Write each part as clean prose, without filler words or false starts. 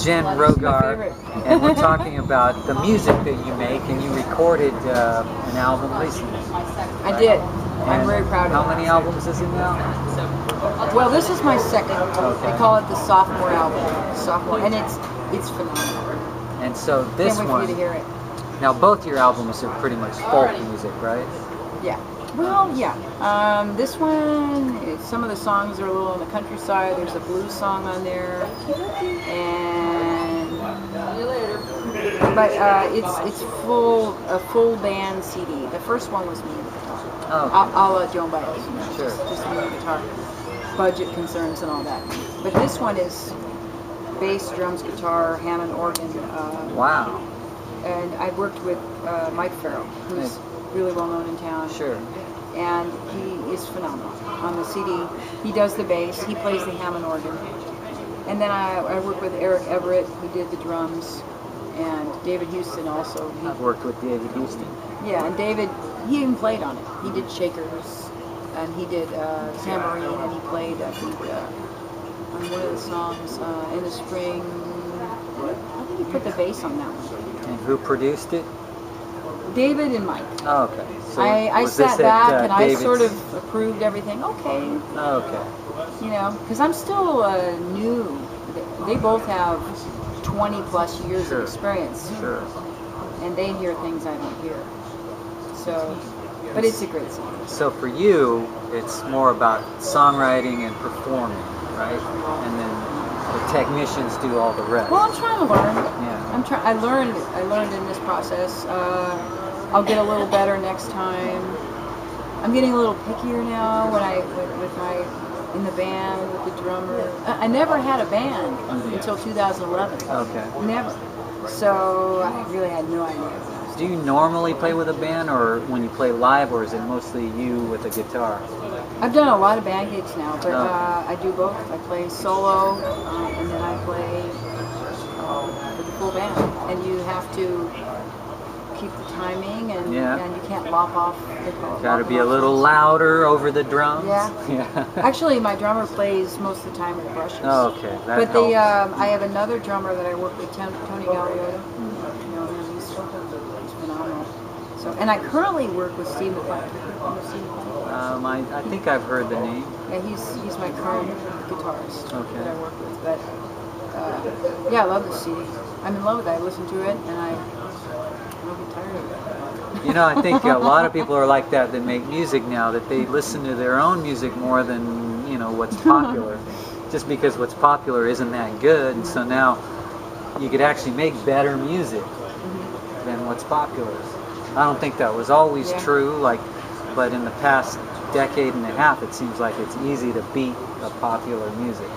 Jenn Rogar, and we're talking about the music that you make, and you recorded an album recently. I did. I'm very proud of it. How many albums is it now? Well, this is my second. Okay. They call it the sophomore album. Sophomore, and it's phenomenal. And so this Can't wait one. for you to hear it. Now both your albums are pretty much folk music, right? Yeah. Well, yeah. This one, some of the songs are a little on the countryside. There's a blues song on there, but it's a full band CD. The first one was me and the guitar, a la Joan Baez, Sure. just me and the guitar. Budget concerns and all that. But this one is bass, drums, guitar, Hammond organ. Wow. And I worked with Mike Farrell, who's really well known in town. Sure. And he is phenomenal. On the CD, he does the bass, he plays the Hammond organ. And then I work with Eric Everett, who did the drums, and David Houston also. I've worked with David Houston. Yeah, and David, he even played on it. He did Shakers, and he did Tambourine, and he played, I think, on one of the songs, In the Spring. I think he put the bass on that one. And who produced it? David and Mike. Oh, okay. So I sat back and I sort of approved everything. Okay. Oh, okay. You know, because I'm still new. They both have 20 plus years of experience. Sure. And they hear things I don't hear. So, but it's a great song. So for you, it's more about songwriting and performing, right? And then the technicians do all the rest. Well, I'm trying to learn. Yeah. I learned in this process. I'll get a little better next time. I'm getting a little pickier now in the band with the drummer. I never had a band until 2011. Okay. Never. So I really had no idea. Do you normally play with a band, or when you play live, or is it mostly you with a guitar? I've done a lot of band gigs now, but I do both. I play solo, and then I play with the full band. And you have to keep the timing, and you can't lop off. Got to be a little louder over the drums. Yeah. Actually, my drummer plays most of the time with brushes. Oh, okay. That but helps. I have another drummer that I work with, Tony Galliotto. You know him, he's phenomenal. So, and I currently work with Steve McClellan. I think I've heard the name. Yeah, he's my current guitarist that I work with. But yeah, I love the CD. I'm in love with it. I listen to it, and I don't get tired of it. You know, I think a lot of people are like that make music now, that they listen to their own music more than, you know, what's popular. Just because what's popular isn't that good, and so now you could actually make better music than what's popular. I don't think that was always true, but in the past decade and a half, it seems like it's easy to beat the popular music.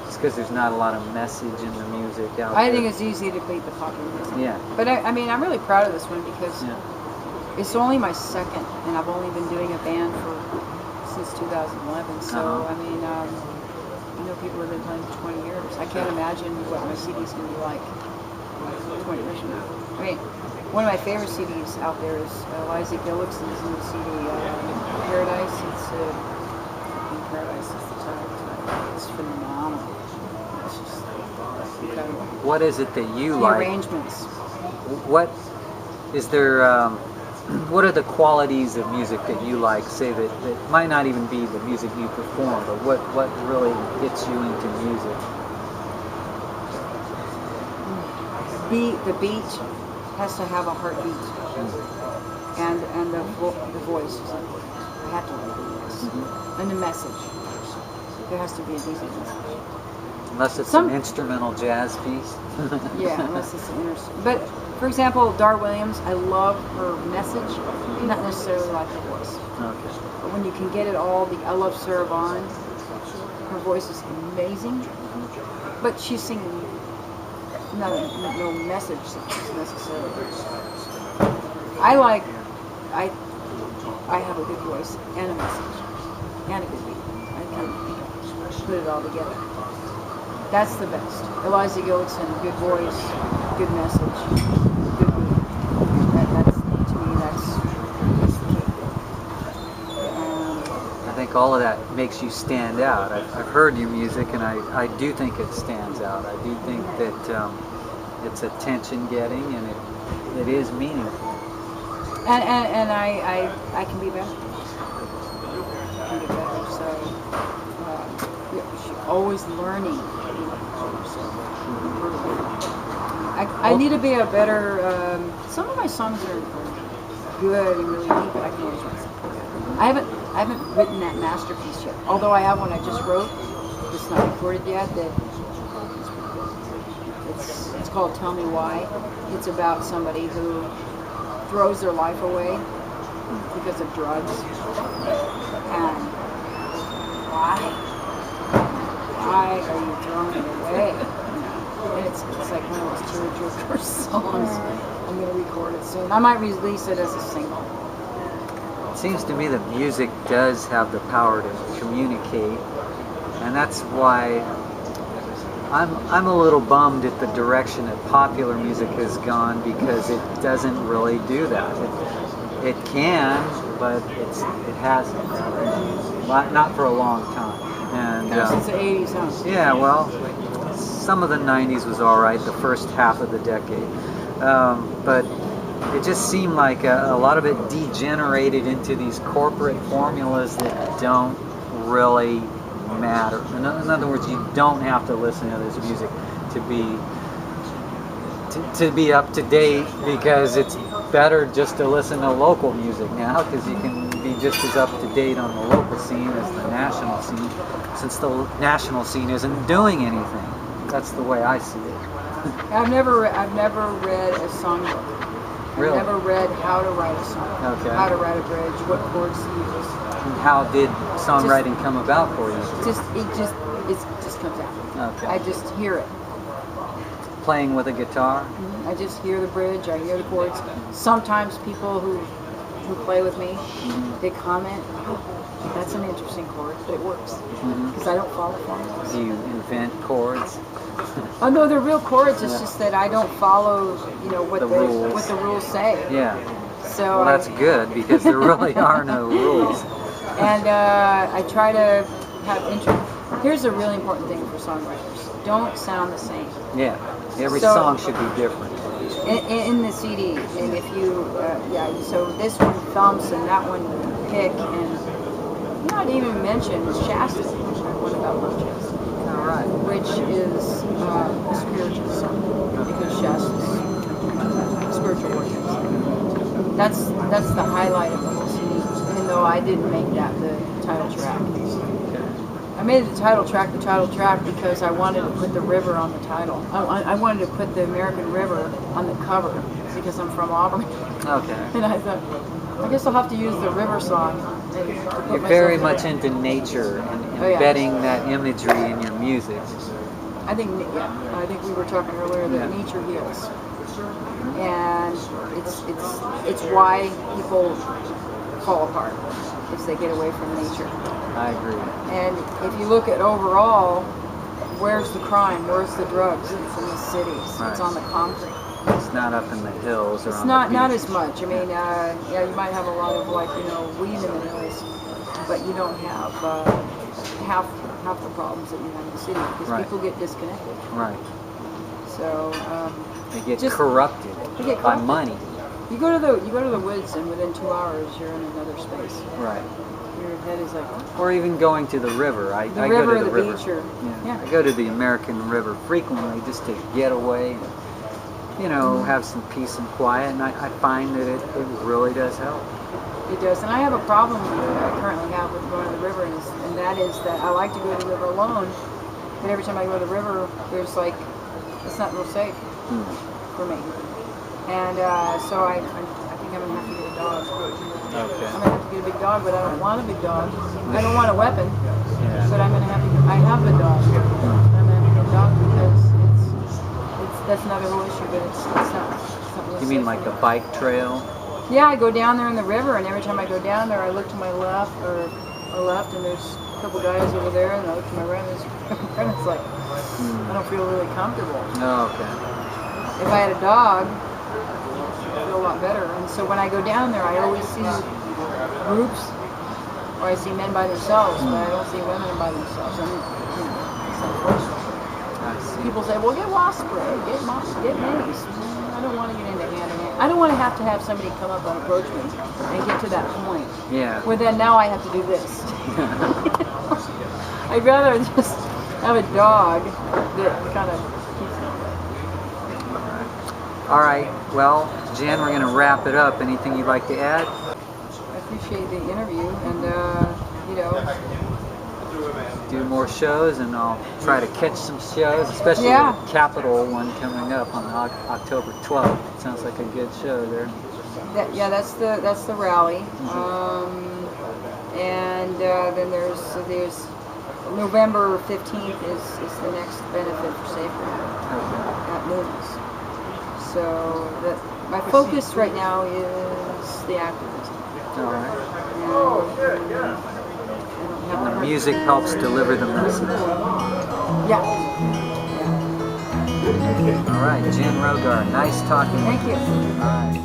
Just because there's not a lot of message in the music out there. I think it's easy to beat the popular music. Yeah. But I mean, I'm really proud of this one because it's only my second, and I've only been doing a band since 2011. So I mean, I know people have been playing for 20 years. I can't imagine what my CD's going to be like 20 years from now. I mean, one of my favorite CDs out there is Liza Gillickson's new CD, Paradise. It's Paradise is the title. It's phenomenal. It's just incredible. What is it that you the like? Arrangements. What is there? What are the qualities of music that you like? Say that might not even be the music you perform, but what really gets you into music? The beat has to have a heartbeat, and the voice is important. I have to like the voice, and the message. There has to be a decent message. Unless it's an instrumental jazz piece. Yeah, unless it's an But for example, Dar Williams, I love her message, not necessarily like her voice. Okay. But when you can get it all, I love Sarah Vaughan. Her voice is amazing, but she's singing no message necessarily. I have a good voice and a message and a good beat. I can put it all together. That's the best. Liza Gillickson, good voice, good message, good beat. To me, that's the key. I think all of that makes you stand out. I've heard your music, and I do think it stands out. I do think that it's attention-getting, and it is meaningful. And I can be better. I can be better. So you're always learning. So I need to be a better. Some of my songs are good and really deep, but I can always write something good. I haven't written that masterpiece yet. Although I have one I just wrote. It's not recorded yet. That it's called "Tell Me Why." It's about somebody who throws their life away because of drugs. And why are you throwing it away? And it's like one of those tearjerker songs. I'm going to record it soon. I might release it as a single. It seems to me that music does have the power to communicate, and that's why I'm a little bummed at the direction that popular music has gone, because it doesn't really do that. It can, but it hasn't. Not for a long time. And since the 80s, huh? Yeah, well, some of the 90s was all right, the first half of the decade. But it just seemed like a lot of it degenerated into these corporate formulas that don't really matter. In other words, you don't have to listen to this music to be up to date, because it's better just to listen to local music now, because you can be just as up to date on the local scene as the national scene, since the national scene isn't doing anything. That's the way I see it. I've never read a songbook. Really? I've never read how to write a song, Okay. how to write a bridge, what chords to use. And how did songwriting come about for you? It just comes out. Okay. I just hear it. Playing with a guitar? I just hear the bridge, I hear the chords. Sometimes people who play with me, they comment, oh, that's an interesting chord, but it works. Because I don't follow formulas. Do you invent chords? Oh no, they're real chords. It's just that I don't follow, what The rules. what the rules say. Yeah. So Well, that's good, because there really are no rules. And I try to have interest. Here's a really important thing for songwriters: don't sound the same. Yeah. Every song should be different. In the CD, and if you, so this one thumps and that one pick, and I didn't even mention Shasta. What about Shasta? All right. Which is a spiritual song, because Shasta's spiritual worship. That's the highlight of the whole CD, even though I didn't make that the title track. I made the title track because I wanted to put the river on the title. I wanted to put the American River on the cover, because I'm from Auburn. Okay. And I thought, I guess I'll have to use the river song. You're very much into nature and embedding that imagery in your music. I think we were talking earlier that nature heals, and it's why people fall apart, if they get away from nature. I agree. And if you look at overall, where's the crime? Where's the drugs? It's in the cities. Right. It's on the concrete. It's not up in the hills or It's on not the beach. as much. I mean, you might have a lot of weed in the hills, but you don't have half the problems that you have in the city, because people get disconnected. Right. So they get corrupted by money. You go to the woods, and within 2 hours you're in another space. Right. Your head is like. Or even going to the river. I go to the river. Beach, I go to the American River frequently, just to get away and, have some peace and quiet, and I find that it really does help. It does, and I have a problem that I currently have with going to the river, and that is that I like to go to the river alone, but every time I go to the river, there's it's not real safe for me. And so I think I'm going to have to get a dog. Okay. I'm going to have to get a big dog, but I don't want a big dog. I don't want a weapon, but I'm going to have to. I have a dog. I'm going to have to get a dog because that's another whole issue, but it's not really You mean safe like for a me. bike trail? Yeah, I go down there in the river, and every time I go down there, I look to my left and there's a couple guys over there, and I look to my right, and it's like I don't feel really comfortable. Oh, okay. If I had a dog, I'd feel a lot better. And so when I go down there, I always see groups or I see men by themselves, but I don't see women by themselves. I mean, it's unfortunate. I see. People say, well, get wasp spray, get minis. I don't want to get into hand-in-hand. I don't want to have somebody come up and approach me and get to that point. Yeah. Where then now I have to do this. I'd rather just have a dog that kind of keeps me away. All right. Well, Jen, we're going to wrap it up. Anything you'd like to add? I appreciate the interview, and you know, do more shows, and I'll try to catch some shows, especially Yeah. the Capitol one coming up on October 12th. Sounds like a good show there. That's the rally, and then there's November 15th is the next benefit for Sacramento at Moon's. So my focus right now is the activism. All right. And the music helps deliver the message. Yeah. All right, Jenn Rogar, nice talking Thank with you. All right.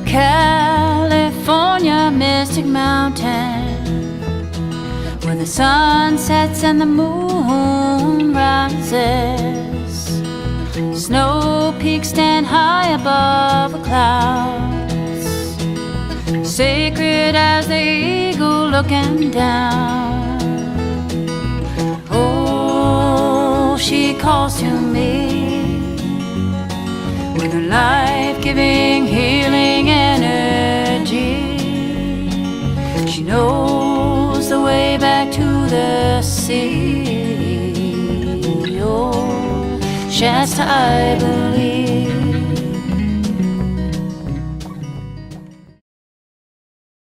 California, mystic mountain, where the sun sets and the moon rises. Snow peaks stand high above the clouds, sacred as the eagle looking down. Oh, she calls to me with her life-giving, healing energy. She knows the way back to the sea. Oh, Shasta, I believe.